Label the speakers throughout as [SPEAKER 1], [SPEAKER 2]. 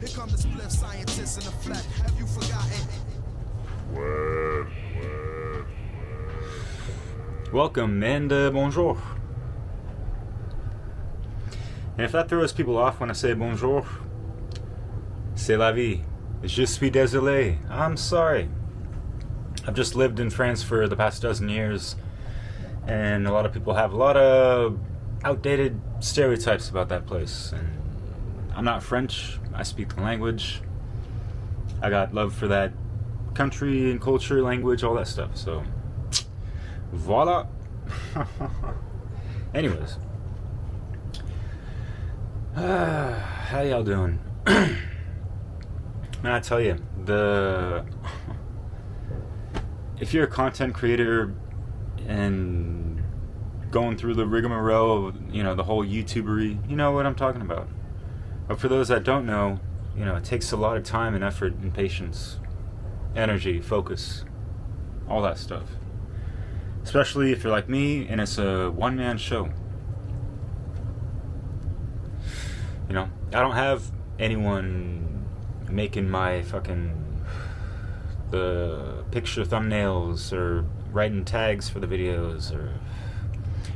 [SPEAKER 1] Here come the spliff scientists in the flesh. Have you forgotten?
[SPEAKER 2] Welcome and bonjour. And if that throws people off when I say bonjour, c'est la vie. Je suis désolé. I'm sorry. I've just lived in France for the past dozen years, and a lot of people have a lot of outdated stereotypes about that place. And I'm not French. I speak the language. I got love for that country and culture, language, all that stuff. So, voila. Anyways, how y'all doing? Man, I tell you, if you're a content creator and going through the rigmarole of, the whole YouTubery, you know what I'm talking about. But for those that don't know, it takes a lot of time and effort and patience, energy, focus, all that stuff. Especially if you're like me and it's a one-man show. I don't have anyone making my the picture thumbnails or writing tags for the videos or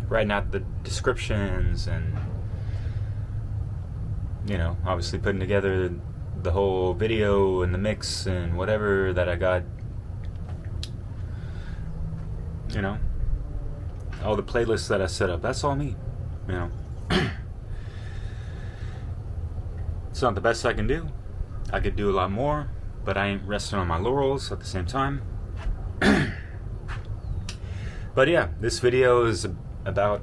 [SPEAKER 2] writing out the descriptions and obviously putting together the whole video and the mix and whatever that I got, all the playlists that I set up. That's all me. It's not the best I can do. I could do a lot more, but I ain't resting on my laurels at the same time. But yeah, this video is about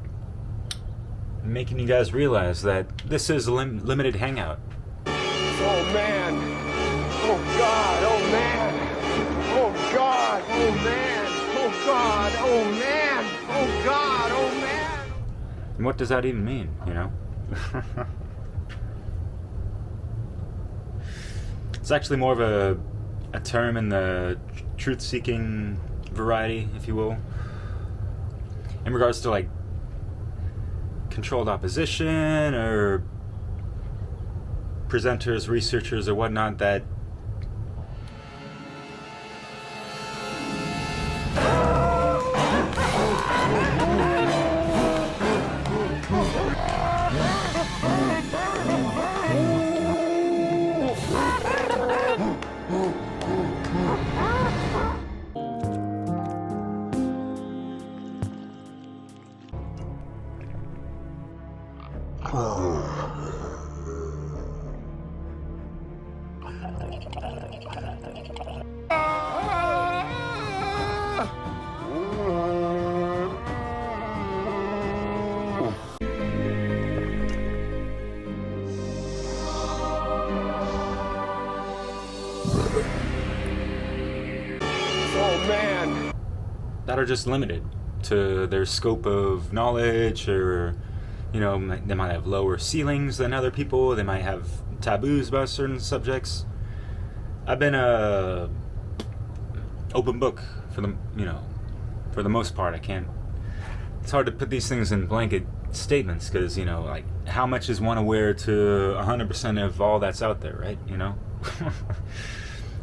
[SPEAKER 2] making you guys realize that this is a limited hangout.
[SPEAKER 3] Oh man! Oh God! Oh man! Oh God! Oh man! Oh God! Oh man! Oh God! Oh man!
[SPEAKER 2] And what does that even mean, It's actually more of a term in the truth-seeking variety, if you will, in regards to controlled opposition or presenters, researchers, or whatnot that that are just limited to their scope of knowledge, or they might have lower ceilings than other people. They might have taboos about certain subjects. I've been a open book for the for the most part. It's hard to put these things in blanket statements because how much is one aware to 100% of all that's out there, right?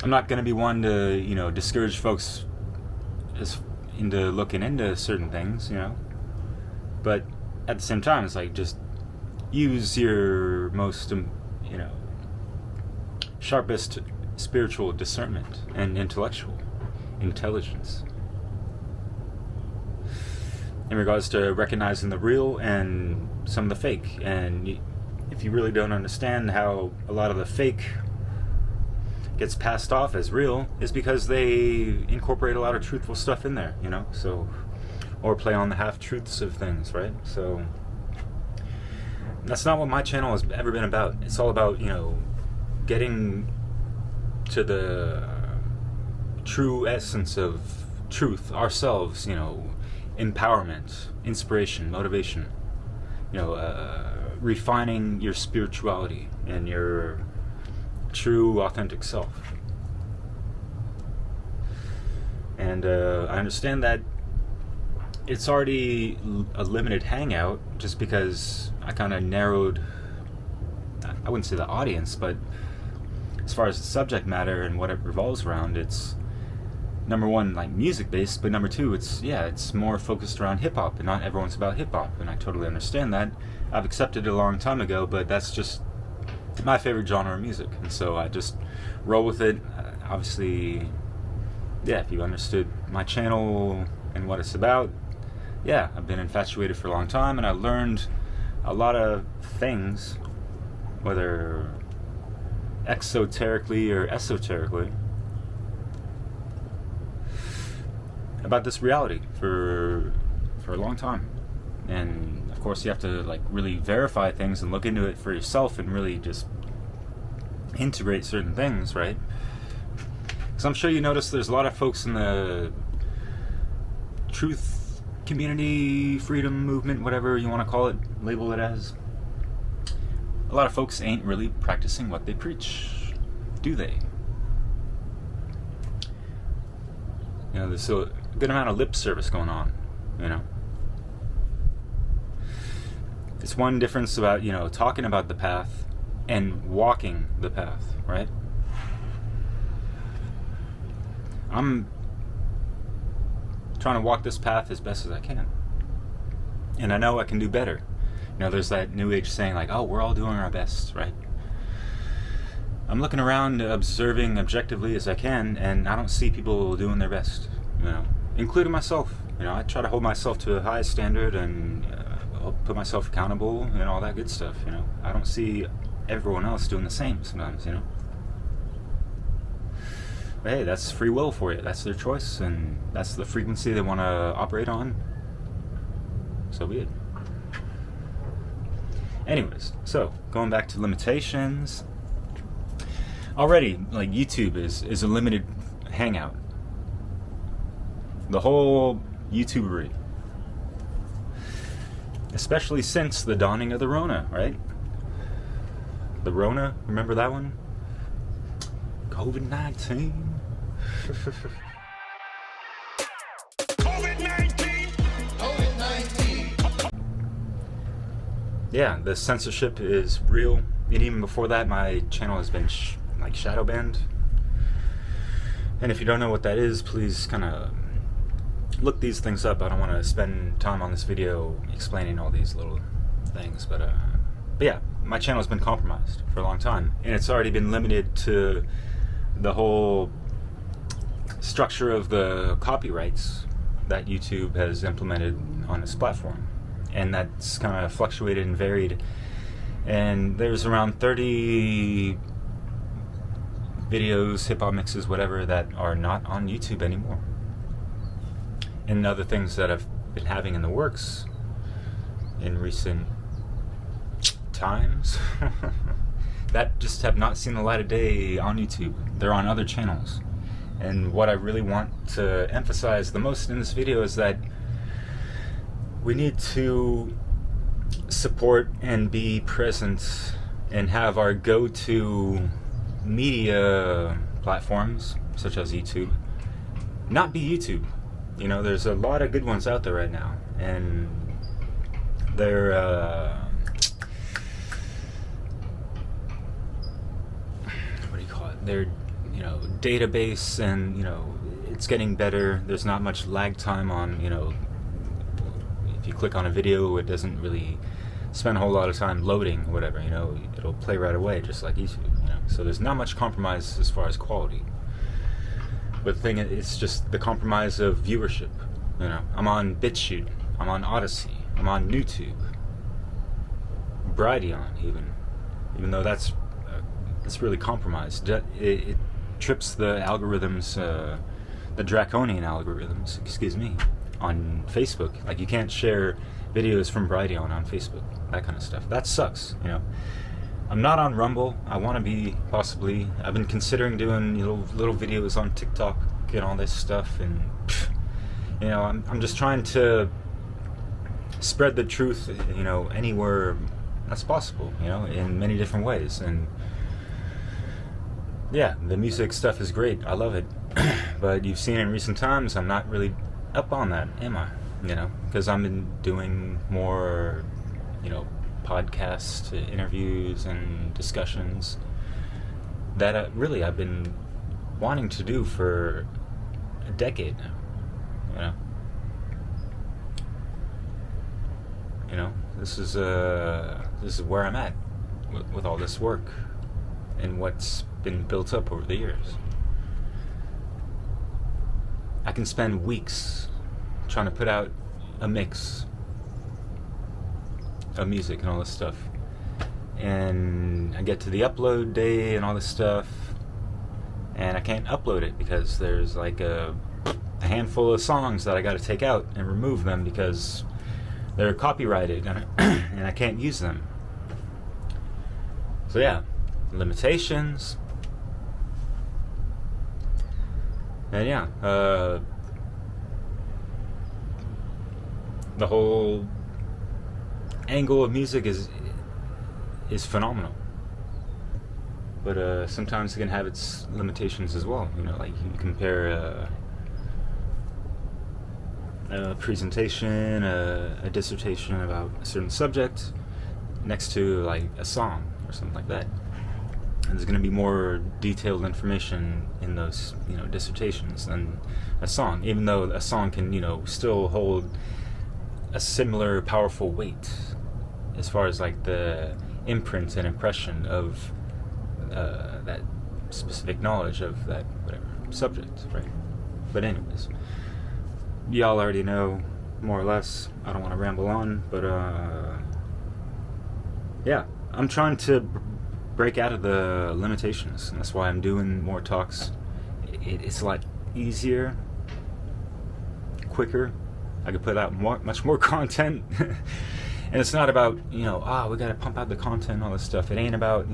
[SPEAKER 2] I'm not going to be one to discourage folks into looking into certain things, but at the same time, it's just use your most, sharpest spiritual discernment and intellectual intelligence in regards to recognizing the real and some of the fake. And if you really don't understand how a lot of the fake gets passed off as real, is because they incorporate a lot of truthful stuff in there, so, or play on the half-truths of things, right? So that's not what my channel has ever been about. It's all about, getting to the true essence of truth, ourselves, empowerment, inspiration, motivation, refining your spirituality and your true, authentic self. And I understand that it's already a limited hangout just because I kind of narrowed, I wouldn't say the audience, but as far as the subject matter and what it revolves around, it's number one, like music based, but number two, it's more focused around hip hop, and not everyone's about hip hop, and I totally understand that. I've accepted it a long time ago, but that's just my favorite genre of music, and so I just roll with it. Obviously, yeah, if you understood my channel and what it's about, yeah, I've been infatuated for a long time, and I learned a lot of things, whether exoterically or esoterically, about this reality for a long time. And of course you have to like really verify things and look into it for yourself and really just integrate certain things, right? Because I'm sure you notice there's a lot of folks in the truth community, freedom movement, whatever you want to call it, label it as. A lot of folks ain't really practicing what they preach, do they? You know, there's a good amount of lip service going on, you know. It's one difference about, you know, talking about the path and walking the path, right? I'm trying to walk this path as best as I can. And I know I can do better. You know, there's that new age saying like, oh, we're all doing our best, right? I'm looking around, observing objectively as I can, and I don't see people doing their best, you know, including myself. You know, I try to hold myself to a high standard and put myself accountable and all that good stuff, you know. I don't see everyone else doing the same sometimes, you know. But hey, that's free will for you. That's their choice, and that's the frequency they want to operate on. So be it. Anyways, so going back to limitations. Already, like, YouTube is a limited hangout. The whole YouTubery. Especially since the dawning of the Rona, right? The Rona, remember that one? COVID-19. COVID-19. Yeah, the censorship is real. And even before that, my channel has been shadow banned. And if you don't know what that is, please kind of look these things up. I don't want to spend time on this video explaining all these little things, but yeah, my channel has been compromised for a long time, and it's already been limited to the whole structure of the copyrights that YouTube has implemented on its platform, and that's kind of fluctuated and varied. And there's around 30 videos, hip-hop mixes, whatever, that are not on YouTube anymore. And other things that I've been having in the works in recent times that just have not seen the light of day on YouTube. They're on other channels. And what I really want to emphasize the most in this video is that we need to support and be present and have our go-to media platforms such as YouTube not be YouTube. You know, there's a lot of good ones out there right now, and they're what do you call it? They're, you know, database, and you know, it's getting better. There's not much lag time on, you know, if you click on a video, it doesn't really spend a whole lot of time loading or whatever, you know, it'll play right away just like YouTube, you know. So there's not much compromise as far as quality. But the thing is, it's just the compromise of viewership, you know. I'm on BitChute, I'm on Odyssey, I'm on YouTube, Brighteon even though that's really compromised. It trips the algorithms, the draconian algorithms, excuse me, on Facebook. Like, you can't share videos from Brighteon on Facebook, that kind of stuff. That sucks, you know. I'm not on Rumble. I want to be, possibly. I've been considering doing, you know, little videos on TikTok and all this stuff, and you know, I'm just trying to spread the truth, you know, anywhere that's possible, you know, in many different ways. And yeah, the music stuff is great. I love it. But you've seen in recent times, I'm not really up on that, am I? You know, because I've been doing more, you know, podcast interviews and discussions, that really I've been wanting to do for a decade now. This is where I'm at with all this work and what's been built up over the years. I can spend weeks trying to put out a mix of music and all this stuff, and I get to the upload day and all this stuff, and I can't upload it because there's like a handful of songs that I got to take out and remove them because they're copyrighted and I can't use them. So yeah, limitations. And yeah, the whole angle of music is phenomenal, but sometimes it can have its limitations as well. Like you compare a presentation, a dissertation about a certain subject next to like a song or something like that. And there's going to be more detailed information in those, dissertations than a song, even though a song can, still hold a similar powerful weight as far as like the imprint and impression of that specific knowledge of that whatever subject, right? But anyways, y'all already know more or less. I don't want to ramble on, but yeah, I'm trying to break out of the limitations, and that's why I'm doing more talks. It's a lot easier, quicker. I could put out much more content. And it's not about, we gotta pump out the content and all this stuff. It ain't about,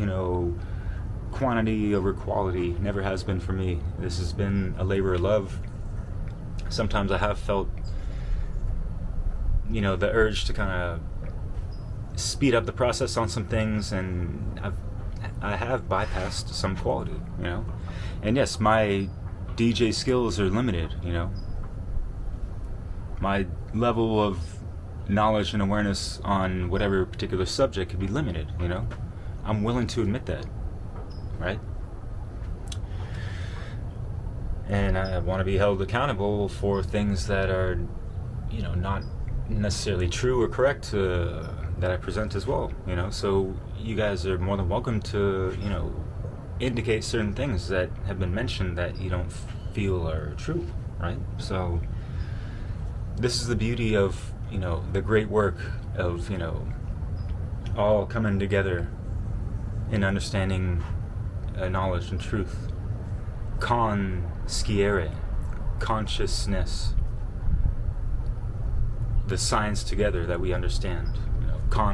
[SPEAKER 2] quantity over quality. Never has been for me. This has been a labor of love. Sometimes I have felt, the urge to kind of speed up the process on some things, and I have bypassed some quality, And yes, my DJ skills are limited, My level of knowledge and awareness on whatever particular subject could be limited, I'm willing to admit that, right? And I want to be held accountable for things that are, not necessarily true or correct that I present as well, So you guys are more than welcome to, indicate certain things that have been mentioned that you don't feel are true, right? So this is the beauty of, the great work of, all coming together in understanding knowledge and truth. Sciere, consciousness, the science together that we understand.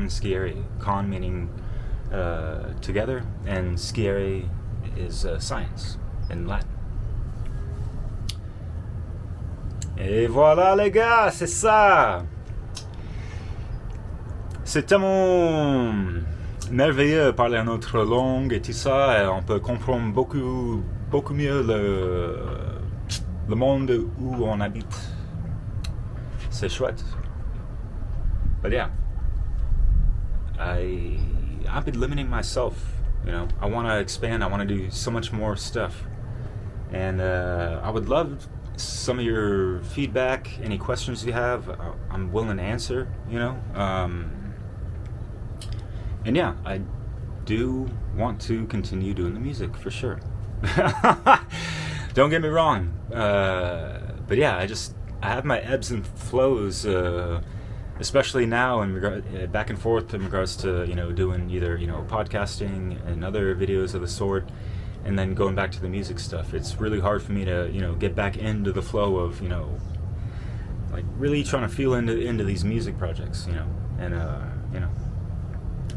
[SPEAKER 2] Sciere, con meaning together, and sciere is science in Latin. Et voilà les gars, c'est ça. C'est tellement merveilleux parler une autre langue et tout ça, et on peut comprendre beaucoup mieux le monde où on habite. C'est chouette. But yeah, I've been limiting myself, I want to expand, I want to do so much more stuff. And I would love some of your feedback, any questions you have. I'm willing to answer, And yeah, I do want to continue doing the music for sure. Don't get me wrong. But yeah, I have my ebbs and flows, especially now back and forth in regards to, doing either, podcasting and other videos of the sort, and then going back to the music stuff. It's really hard for me to, get back into the flow of, like really trying to feel into these music projects, and,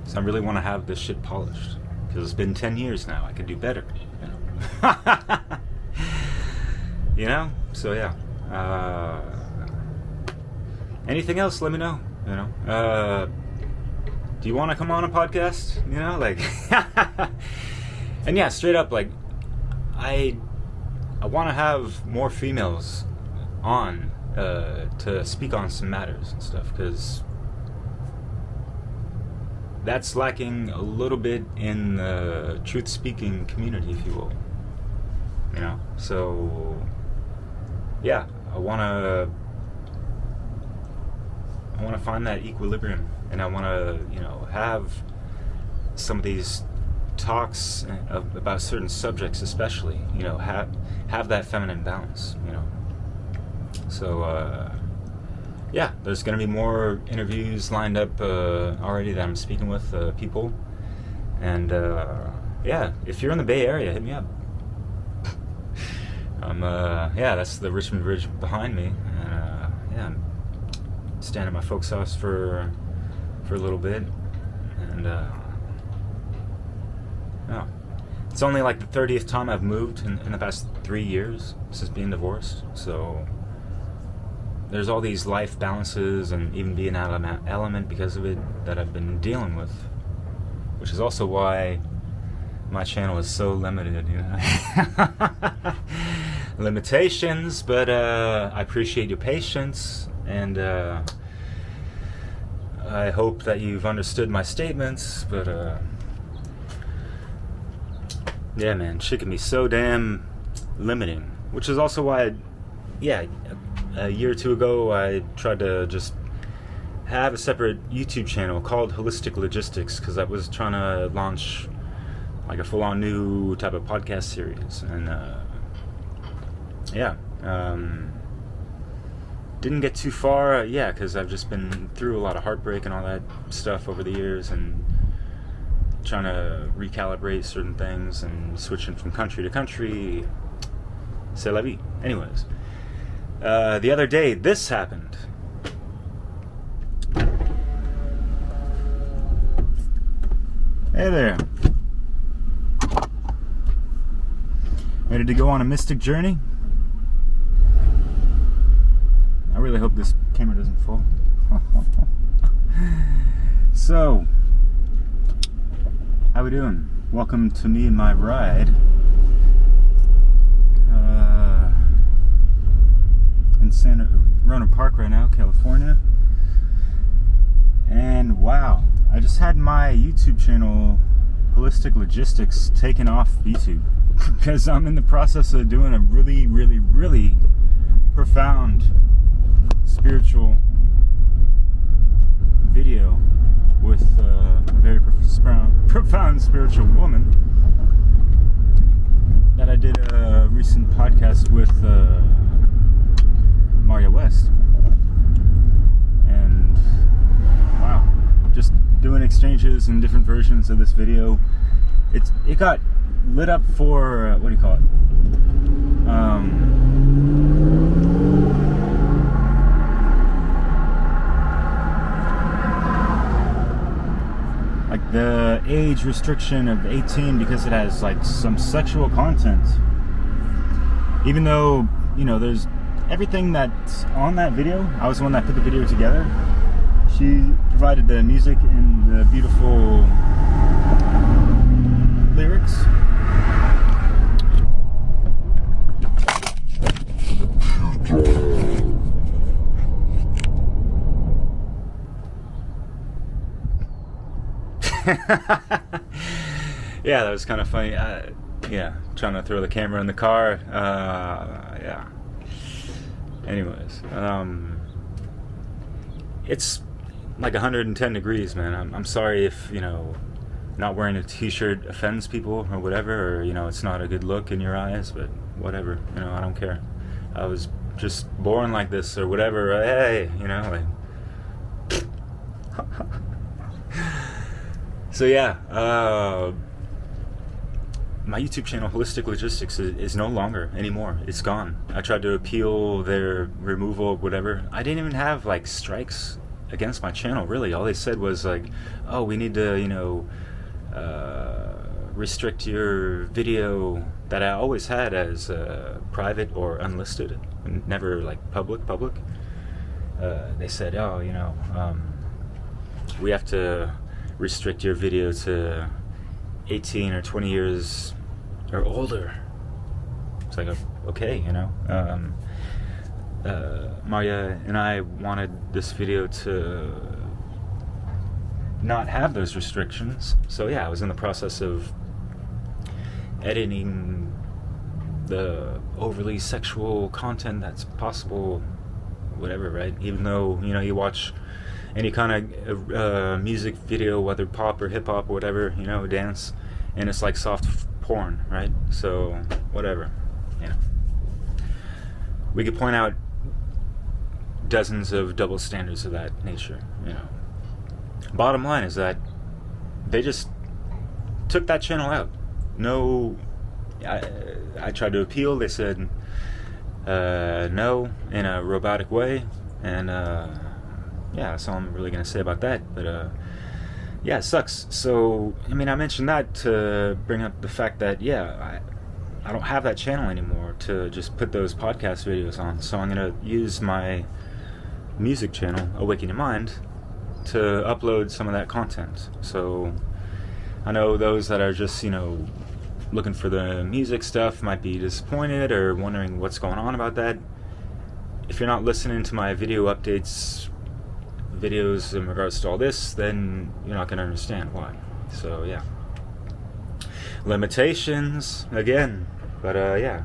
[SPEAKER 2] so I really want to have this shit polished, because it's been 10 years now. I could do better, So yeah. Anything else, let me know, do you want to come on a podcast, and yeah, straight up, like, I want to have more females on to speak on some matters and stuff, because that's lacking a little bit in the truth-speaking community, if you will. You know, so yeah, I wanna find that equilibrium, and I wanna, you know, have some of these talks about certain subjects, especially, you know, have that feminine balance, you know. So yeah, there's gonna be more interviews lined up already that I'm speaking with people, and yeah, if you're in the Bay Area, hit me up. Yeah, that's the Richmond Bridge behind me, and yeah, I'm staying at my folks' house for a little bit, and yeah, it's only like the 30th time I've moved in the past 3 years since being divorced, so there's all these life balances and even being out of element because of it that I've been dealing with, which is also why my channel is so limited, you know. Limitations, but I appreciate your patience, and I hope that you've understood my statements, but yeah, man, shit can be so damn limiting, which is also why a year or two ago I tried to just have a separate YouTube channel called Holistic Logistics, because I was trying to launch like a full-on new type of podcast series, and yeah, didn't get too far, yeah, because I've just been through a lot of heartbreak and all that stuff over the years, and trying to recalibrate certain things and switching from country to country. C'est la vie. Anyways, the other day this happened. Hey there. Ready to go on a mystic journey? I really hope this camera doesn't fall. So, how we doing? Welcome to me and my ride. In Santa Rona Park right now, California. And wow, I just had my YouTube channel, Holistic Logistics, taken off YouTube because I'm in the process of doing a really, really, really profound spiritual video with a very profound spiritual woman that I did a recent podcast with Maria West. And wow, just doing exchanges and different versions of this video. It got lit up for what do you call it? Like the age restriction of 18 because it has like some sexual content. Even though, you know, there's everything that's on that video. I was the one that put the video together. She provided the music and the beautiful lyrics. Yeah, that was kind of funny. Yeah, trying to throw the camera in the car. Yeah. Anyways, it's like 110 degrees, man. I'm sorry if, you know, not wearing a t-shirt offends people or whatever, or, you know, it's not a good look in your eyes, but whatever, you know, I don't care. I was just born like this or whatever. Hey, you know, like. So yeah, my YouTube channel, Holistic Logistics, is no longer anymore. It's gone. I tried to appeal their removal, whatever. I didn't even have like strikes against my channel, really. All they said was like, oh, we need to, you know, restrict your video that I always had as private or unlisted, never like public. They said, oh, you know, we have to restrict your video to 18 or 20 years or older. It's like, okay, you know. Maria and I wanted this video to not have those restrictions. So yeah, I was in the process of editing the overly sexual content that's possible, whatever, right? Even though, you know, you watch any kind of music video, whether pop or hip hop or whatever, you know, dance, and it's like soft porn, right? So whatever, you know. We could point out dozens of double standards of that nature, you know. Bottom line is that they just took that channel out. No, I tried to appeal. They said no in a robotic way, and yeah, that's all I'm really gonna say about that. But yeah, it sucks. So I mean, I mentioned that to bring up the fact that yeah, I don't have that channel anymore to just put those podcast videos on. So I'm gonna use my music channel, AwakenYaMind, to upload some of that content. So I know those that are just, you know, looking for the music stuff might be disappointed or wondering what's going on about that. If you're not listening to my video updates videos in regards to all this, then you're not going to understand why. So yeah, limitations again, but yeah.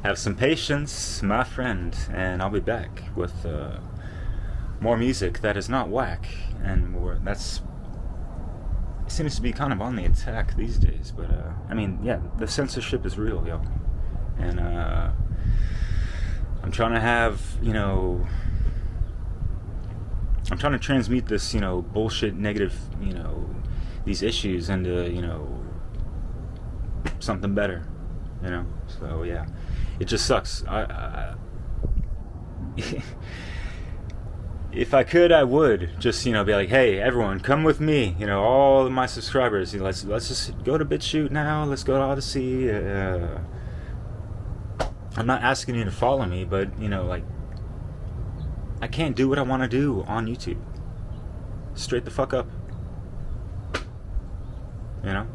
[SPEAKER 2] Have some patience, my friend, and I'll be back with more music that is not whack, and more that's it seems to be kind of on the attack these days. But I mean, yeah, the censorship is real, yo, and I'm trying to have, you know, I'm trying to transmute this, you know, bullshit, negative, you know, these issues into, you know, something better, you know. So yeah, it just sucks. If I could, I would just, you know, be like, hey, everyone, come with me. You know, all of my subscribers, you know, let's just go to BitChute now. Let's go to Odyssey. I'm not asking you to follow me, but, you know, like, I can't do what I want to do on YouTube. Straight the fuck up. You know?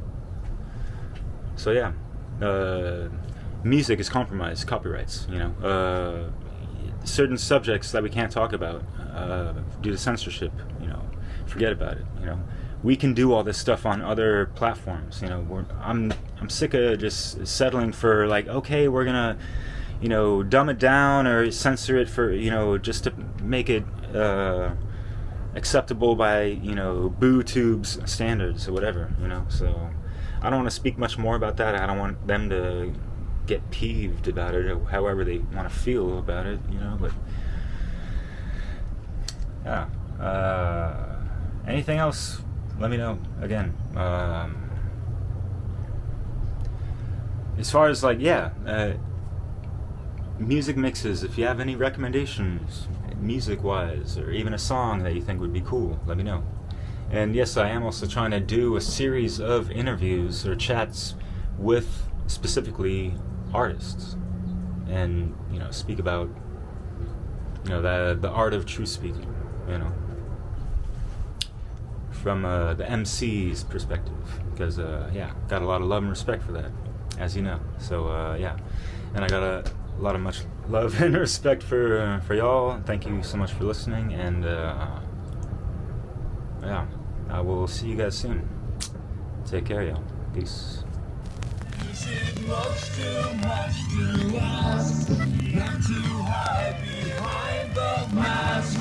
[SPEAKER 2] So yeah, music is compromised, copyrights, you know. Certain subjects that we can't talk about due to censorship, you know, forget about it, you know. We can do all this stuff on other platforms, you know. I'm sick of just settling for, like, okay, we're gonna, you know, dumb it down or censor it for, you know, just to make it acceptable by, you know, BooTube's standards or whatever, you know. So I don't want to speak much more about that. I don't want them to get peeved about it or however they want to feel about it, you know. But yeah, anything else, let me know. Again, as far as, like, yeah, music mixes, if you have any recommendations music wise, or even a song that you think would be cool, let me know. And yes, I am also trying to do a series of interviews or chats with specifically artists, and, you know, speak about, you know, the art of truth speaking, you know, from the MC's perspective, because yeah, got a lot of love and respect for that, as you know. So yeah, and I got a lot of much love and respect for y'all. Thank you so much for listening, and yeah, I will see you guys soon. Take care, y'all. Peace.
[SPEAKER 1] Is it much to ask? Not to hide behind the mask.